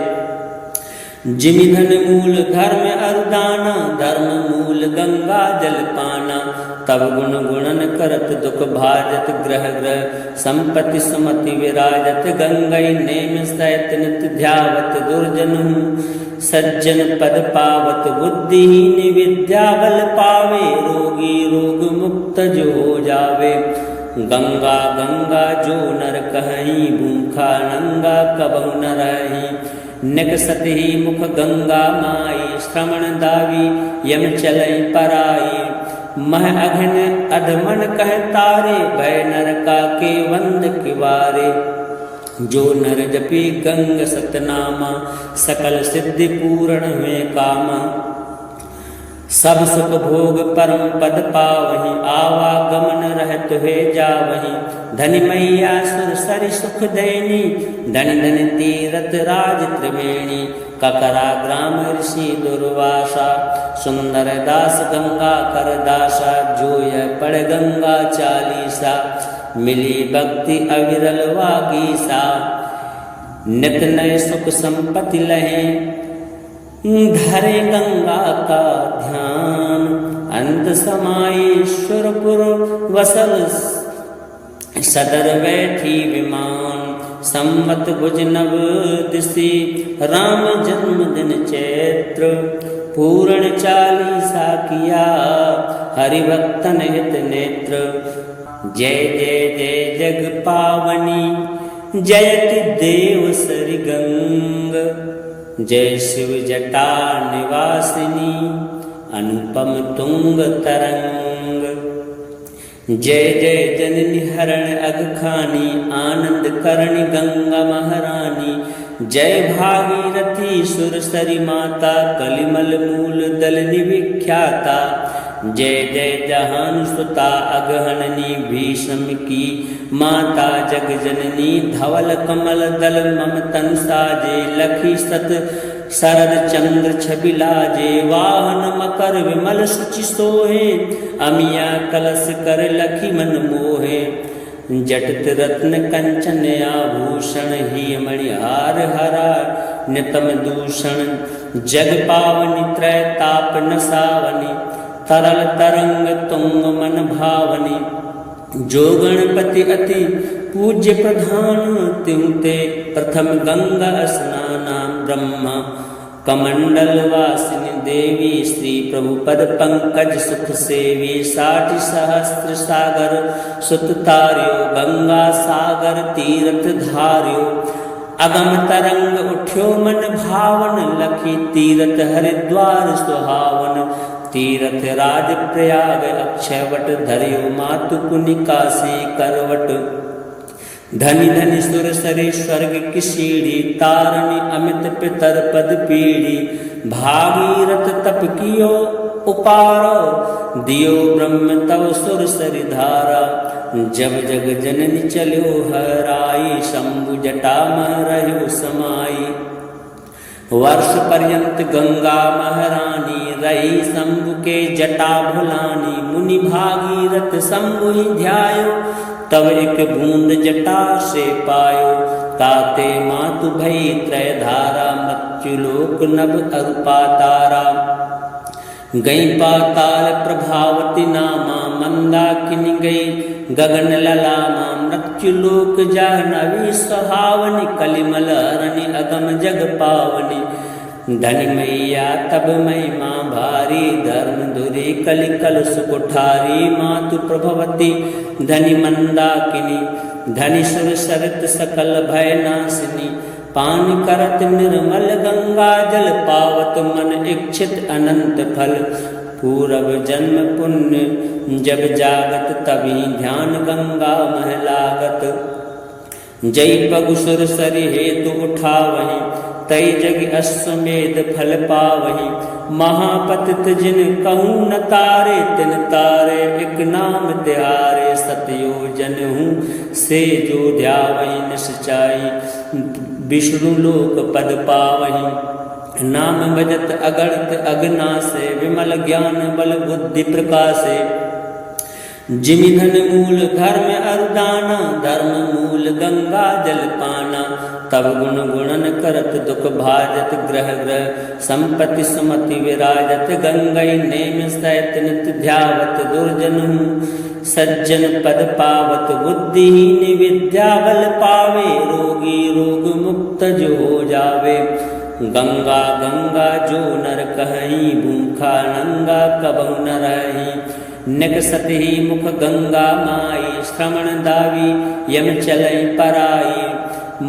जिमि धन मूल धर्म अरुदाना धर्म मूल गंगा जल पाना। तब गुण गुणन करत दुख भाजत ग्रह ग्रह संपत्ति सुमति विराजत। गंगई नेम सहित नित ध्यावत दुर्जन सज्जन पद पावत। बुद्धिहीन विद्या बल पावे रोगी रोग मुक्त जो हो जावे। गंगा गंगा जो नर कहीं भूखा नंगा कबहु न रही। निकसत ही मुख गंगा माई श्रवण दावी यम चलई पराई। मह अघन अधमन कह तारे भय नरका के वंद किवारे। जो नर जपी गंग सतनामा सकल सिद्धि पूर्ण हुए कामा। सब सुख भोग परम पद पावहीं आवागमन रहत हुए जावहीं। धनि मैया सुर सरि सुख देनी धनि धनि तीरथ राज त्रिवेणी। ककरा ग्राम ऋषि दुर्वासा सुंदर दास गंगा कर दासा। जोय पढ़ गंगा चालीसा मिली भक्ति अविरल वागीसा। नित नय सुख संपत्ति लहे धरे गंगा का ध्यान। अंत समाई सुरपुर वसल सदर बैठी विमान। सम्मत भुज नव दिशि राम जन्म दिन चैत्र। पूर्ण चालीसा किया हरिभक्तन हित नेत्र। जय जय जय जग पावनी जयति देव सरि गंग। जय शिव जटा निवासिनी अनुपम तुंग तरंग। जय जय जननी हरण अगखानी आनंद करणी गंगा महारानी। जय भागीरथी सुर सरी माता कलिमल मूल दल निविख्याता। जय जय जहान सुता अगहननी भीषम की माता जग जननी धवल कमल दल मम तन साजे लखी सत शरद चंद्र छबिलाजे वाहन मकर विमल सुचि सोहे अमिया कलश कर लखी मन मोहे जटित रत्न कंचन आभूषण ही मणिहार हरा नितम दूषण जग पावनी त्रय ताप नसावनी तरल तरंग तुंग मन भावनी जो गणपति अति पूज्य प्रधान त्युते प्रथम गंगा स्नाना ब्रह्मा कमंडल वासिनी देवी श्री प्रभु पद पंकज सुख सेवी 60 सहस्त्र सागर सुत तार्यो गंगा सागर तीर्थ धार्यो अगम तरंग उठ्यो मन भावन लखी तीर्थ हरिद्वार सुहावन तीर्थ राज प्रयाग अक्षयवट धर्यो मातु पुनिका से करवट धनि धनि सुर सरे स्वर्ग की सीढ़ी तारणी अमित पितर पद पीढ़ी भागीरथ तप कियो उपारो दियो ब्रह्म तव सुर सरि धारा जब जग जननी चलो हराई शंभु जटा मह रहो समाई वर्ष पर्यंत गंगा महारानी रही शंभु के जटा भुलानी मुनि भागीरथ शंभु ही ध्यायो तब एक बूंद जटा से पायो ताते मातु भई त्रय धारा मृत्युलोक नभ अरूपा तारा गई पाताल प्रभावती नामा मंदाकिनी गई गगन ललामा मृत्युलोक जाह्नवी सुहावनी कलिमल हरणी अगम जग पावनी धनि मैया तब महिमा भारी धर्म धुरी कलि कलुष कुठारी मातु प्रभवती धनि मंदाकिनी धनि सुर सरित सकल भय नासिनी पान करत निर्मल गंगा जल पावत मन इच्छित अनंत फल पूरब जन्म पुण्य जब जागत तभी ध्यान गंगा महलागत जय पगु सुर सरि हेतु उठावहि तई जग अश्वमेध फल पावहि महापतित जिन कहूँ न तारे तिन तारे एक नाम त्यारे सतयो जनहूँ से जो ध्यावहि निश्चाई विष्णु लोक पद पावहि नाम भजत अगणित अगनासे विमल ज्ञान बल बुद्धि प्रकाशे जिमि धन मूल धर्म अरुदाना धर्म मूल गंगा जल पाना तब गुण गुणन करत दुख भाजत ग्रह ग्रह संपत्ति सुमति विराजत गंगई नेम सहित नित ध्यावत दुर्जन सज्जन पद पावत बुद्धिहीन विद्या बल पावे रोगी रोग मुक्त जो हो जावे गंगा गंगा जो नर कहीं भूखा नंगा कबहु न रही निकसत ही मुख गंगा माई श्रवण दावी यम चलई पराई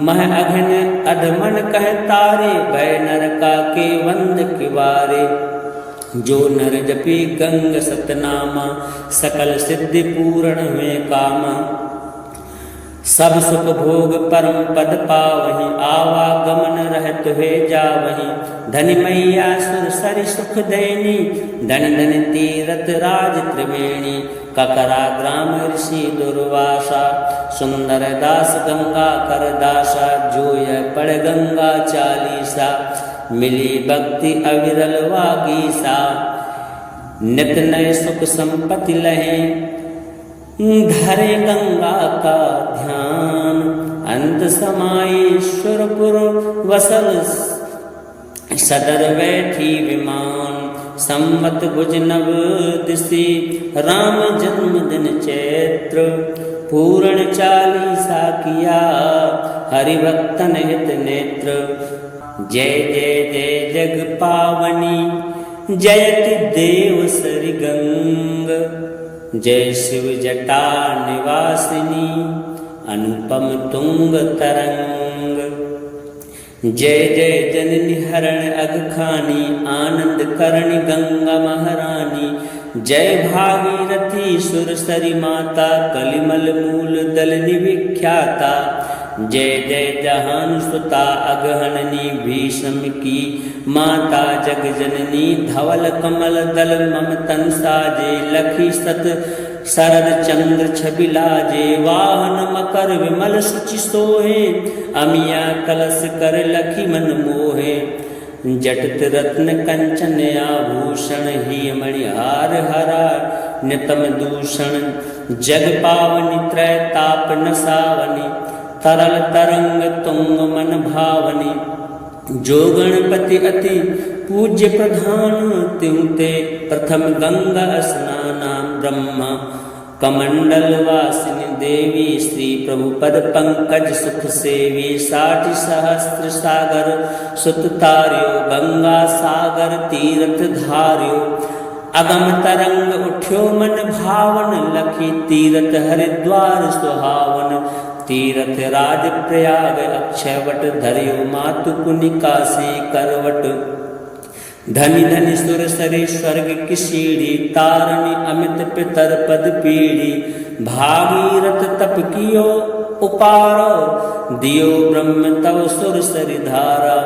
मह अघन अधमन कह तारे भय नरका के वंद किवारे जो नर जपी गंग सतनामा सकल सिद्धि पूर्ण हुए कामा सब सुख भोग परम पद पावहि आवागमन रहत हुए जावहि धनि मैया सुर सरि सुख देनी धनि धनि तीरथ राज त्रिवेणी ककरा ग्राम ऋषि दुर्वासा सुंदर दास गंगा कर दासा जोय पड़ गंगा चालीसा मिली भक्ति अविरल वागीसा नित नय सुख संपत्ति लहे धरे गंगा का ध्यान अंत समाईश्वरपुर वसल सदर बैठी विमान सम्मत भुज नव दिशि राम जन्मदिन चैत्र पूर्ण चालीसा किया हरिभक्तन हित नेत्र जय जय जय जग पावनी जयति देव सरि गंग जय शिव जटा निवासिनी अनुपम तुंग तरंग जय जय जननी हरण अगखानी आनंद करणी गंगा महारानी जय भागीरथी सुर सरी माता कलिमल मूल दल निविख्याता जय जय जहान सुता अगहननी भीष्म की माता जग जननी धवल कमल दल मम तन साजे लखी सत शरद चंद्र छबिलाजे वाहन मकर विमल सुचि सोहे अमिया कलश कर लखी मन मोहे जटित रत्न कंचन आभूषण ही मणिहार हरा नितम दूषण जग पावनी त्रय ताप नसावनी तरल तरंग तुंग मन भावनी जो गणपति अति पूज्य प्रधान त्युते प्रथम गंगा स्नाना ब्रह्मा कमंडल वासिनी देवी श्री प्रभु पद पंकज सुख सेवी 60 सहस्त्र सागर सुत तार्यो गंगा सागर तीर्थ धार्यो अगम तरंग उठ्यो मन भावन लखी तीर्थ हरिद्वार सुहावन तीर्थ राज प्रयाग अक्षयवट धर्यो मातु पुनिका से करवट धनि धनि सुर सरी स्वर्ग की सीढ़ी तारणी अमित पितर पद पीढ़ी भागीरथ तप कियो उपारो दियो ब्रह्म तव सुर सरी धारा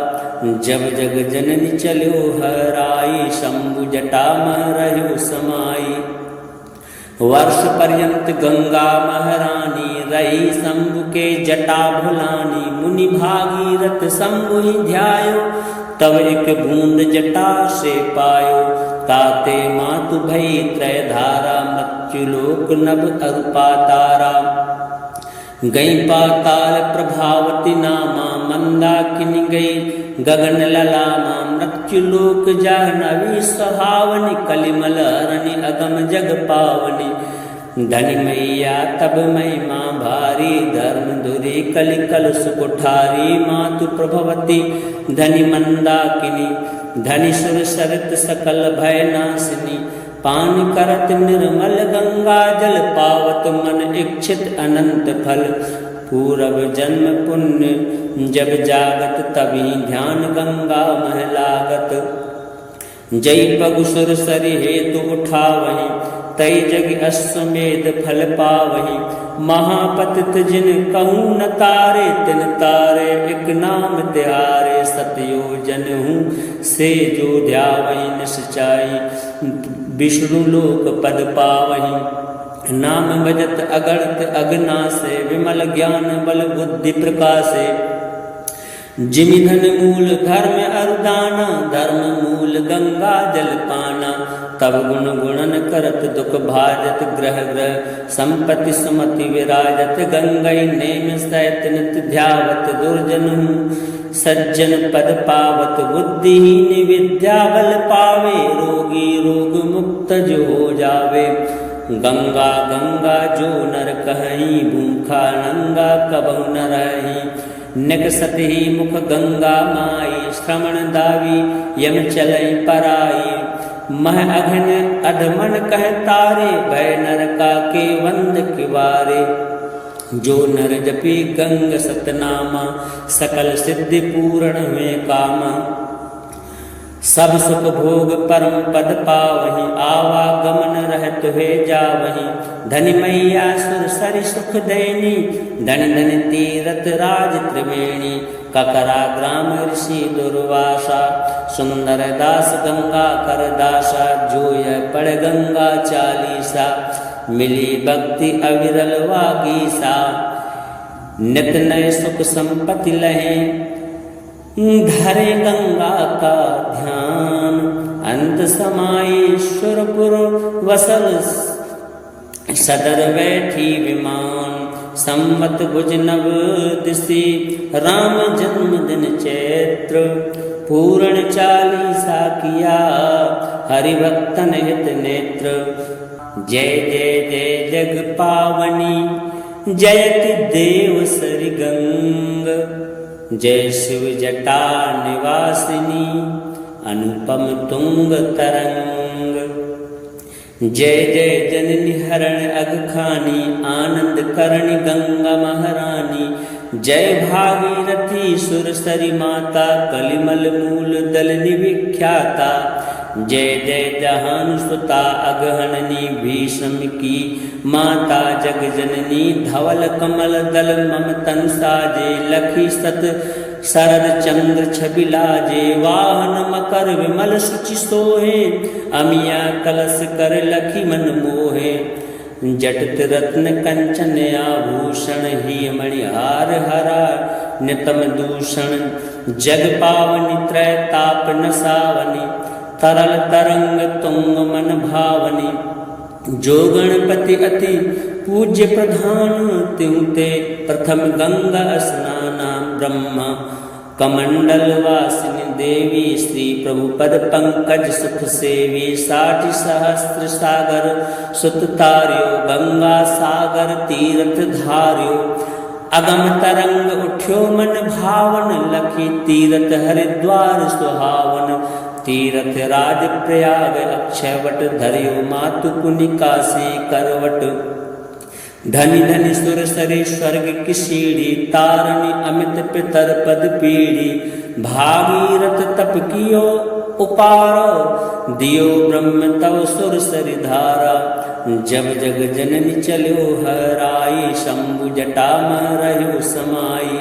जब जग जननी चलो हराई शंभु जटा मह रहो समाई वर्ष पर्यंत गंगा महारानी रही शंभु के जटा भुलानी मुनि भागीरथ शंभु ही ध्यायो तब एक बूंद जटा से पायो ताते मातु भई त्रय धारा मृत्युलोक नभ अरूपा तारा गई पाताल प्रभावती नामा मंदाकिनी गई गगन ललामा मृत्युलोक जाह्नवी सुहावनी कलिमल हरणी अगम जग पावनी धनि मैया तब महिमा भारी धर्म धुरी कलि कलुष कुठारी मातु प्रभवती धनि मंदाकिनी धनि सुर सरित सकल भय नासिनी पान करत निर्मल गंगा जल पावत मन इच्छित अनंत फल पूरब जन्म पुण्य जब जागत तभी ध्यान गंगा मह लागत जय पगु सुर सरि हेतु उठावहि तई जग अश्वमेध फल पावहि महापतित जिन कहूँ न तारे तिन तारे एक नाम तिहारे सतयोजन हूँ से जो ध्यावहि निश्चाई विष्णु लोक पद पावहि नाम भजत अगणित अगना से विमल ज्ञान बल बुद्धि प्रकाशे जिमि धन मूल धर्म अरुदाना धर्म मूल गंगा जल पाना तब गुण गुणन करत दुख भाजत ग्रह ग्रह संपत्ति सुमति विराजत गंगई नेम सहित नित ध्यावत दुर्जन सज्जन पद पावत बुद्धिहीन विद्या बल पावे रोगी रोग मुक्त जो हो जावे गंगा गंगा जो नर कहीं भूखा नंगा कबहु न रही निकसत ही मुख गंगा माई श्रवण दावी यम चलई पराई मह अघन अधमन कह तारे भय नरका के वंद किवारे जो नर जपी गंग सतनामा सकल सिद्धि पूर्ण हुए कामा सब सुख भोग परम पद पावहि आवागमन रहत हुए जावहि धनि मैया सुर सरि सुख देनी धन धन तीरथ राज त्रिवेणी ककरा ग्राम ऋषि दुर्वासा सुंदर दास गंगा कर दासा जोय पड़ गंगा चालीसा मिली भक्ति अविरल वागीसा नित नय सुख संपत्ति लहे धरे गंगा का ध्यान अंत समाईश्वरपुर वसल सदर बैठी विमान संवत भुज नव दिशी राम जन्म दिन चैत्र पूर्ण चालीसा किया हरिभक्तन हित नेत्र जय जय जय जग पावनी जयति देव सरि गंग जय शिव जटा निवासिनी अनुपम तुंग तरंग जय जय जननी हरण अगखानी आनंद करणी गंगा महारानी जय भागीरथी सुर सरी माता कलिमल मूल दलनि विख्याता जय जय जहान सुता अगहननी भीषम की माता जग जननी धवल कमल दल मम तन साजे लखी सत शरद चंद्र छबिलाजे वाहन मकर विमल सुचि सोहे अमिया कलश कर लखी मन मोहे जटित रत्न कंचन आभूषण ही मणिहार हरा नितम दूषण जग पावनी त्रय ताप नसावनी तरल तरंग तुंग मन भावनी जो गणपति अति पूज्य प्रधान त्युते प्रथम गंगा स्नाना ब्रह्मा कमंडल वासिनी देवी श्री प्रभु पद पंकज सुख सेवी 60 सहस्त्र सागर सुत तार्यो गंगा सागर तीर्थ धार्यो अगम तरंग उठ्यो मन भावन लखी तीर्थ हरिद्वार सुहावन तीर्थ राज प्रयाग अक्षयवट धर्यो मातु पुनिका से करवट धनि धनि सुर सरे स्वर्ग की सीढ़ी तारणी अमित पितर पद पीढ़ी भागीरथ तप कियो उपारो दियो ब्रह्म तव सुर सरि धारा जब जग जननी चलो हराई शंभु जटा मह रहो समाई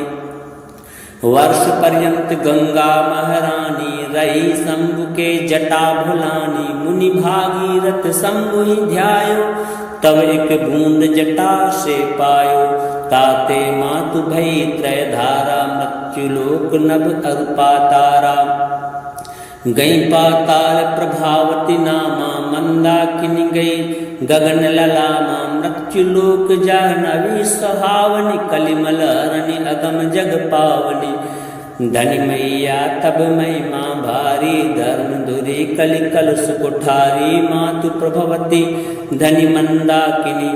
वर्ष पर्यंत गंगा महारानी रही शंभु के जटा भुलानी मुनि भागीरथ शंभु ही ध्यायो तब एक बूंद जटा से पायो ताते मातु भई त्रय धारा मृत्युलोक नभ अरूपा तारा गई पाताल प्रभावती नामा मंदाकिनी गई गगन ललामा मृत्युलोक जाह्नवी सुहावनी कलिमल हरणी अगम जग पावनी धनि मैया तब महिमा भारी धर्म धुरी कलि कलुष कुठारी मातु प्रभवती धनि मंदाकिनी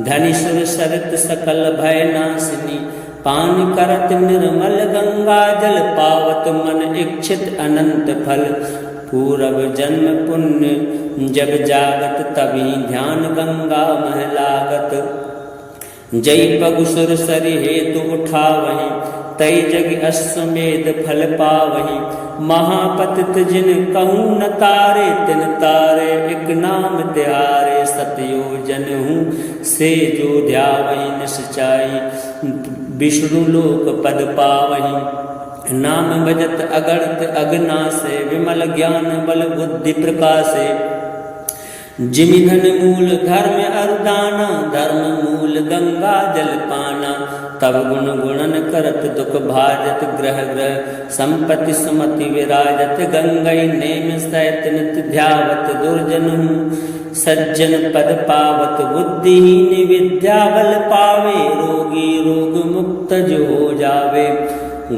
धनि सुर सरित सकल भय नासिनी पान करत निर्मल गंगा जल पावत मन इच्छित अनंत फल पूरब जन्म पुण्य जब जागत तभी ध्यान गंगा मह लागत जय पगु सुर सरि हेतु उठावहि तई जग अश्वमेध फल पावहि महापतित जिन कहूँ न तारे तिन तारे एक नाम त्यारे सतयो जनहूँ से जो ध्यावहि निश्चाई विष्णु लोक पद पावहि नाम भजत अगणित अगनासे विमल ज्ञान बल बुद्धि प्रकाशे जिमि धन मूल धर्म अरुदाना धर्म मूल गंगा जल पाना तब गुण गुणन करत दुख भाजत ग्रह ग्रह संपत्ति सुमति विराजत गंगई नेम सहित नित्य ध्यावत दुर्जन सज्जन पद पावत बुद्धिहीन विद्या बल पावे रोगी रोग मुक्त जो हो जावे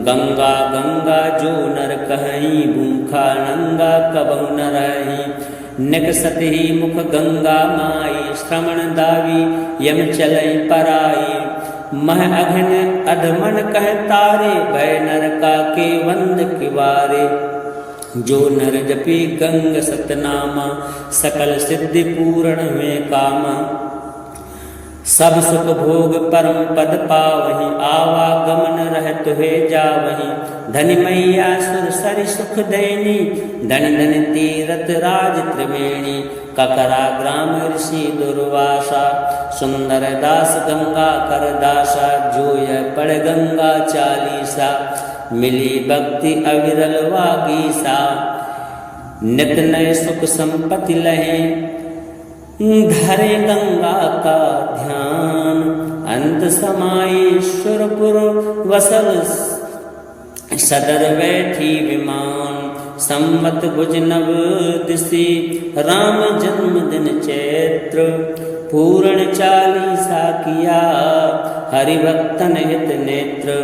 गंगा गंगा जो नर कहीं भूखा नंगा कबहु न रही निकसत ही मुख गंगा माई श्रवण दावी यम चलई पराई मह अघन अधमन कह तारे भय नरका के वंद किवारे जो नर जपी गंग सतनामा सकल सिद्धि पूर्ण हुए कामा सब सुख भोग परम पद पावहि आवागमन रहत हुए जावहि धनि मैया सुर सरि सुख देनी धनि धनि तीरथ राज त्रिवेणी ककरा ग्राम ऋषि दुर्वासा सुंदर दास गंगा कर दासा जोय पड़ गंगा चालीसा मिली भक्ति अविरल वागीसा नित नय सुख संपत्ति लहे धरे गंगा का ध्यान अंत समाईश्वरपुर वसल सदर बैठी विमान सम्मत भुज नव दिशि राम जन्म दिन चैत्र पूर्ण चालीसा किया हरिभक्तन हित नेत्र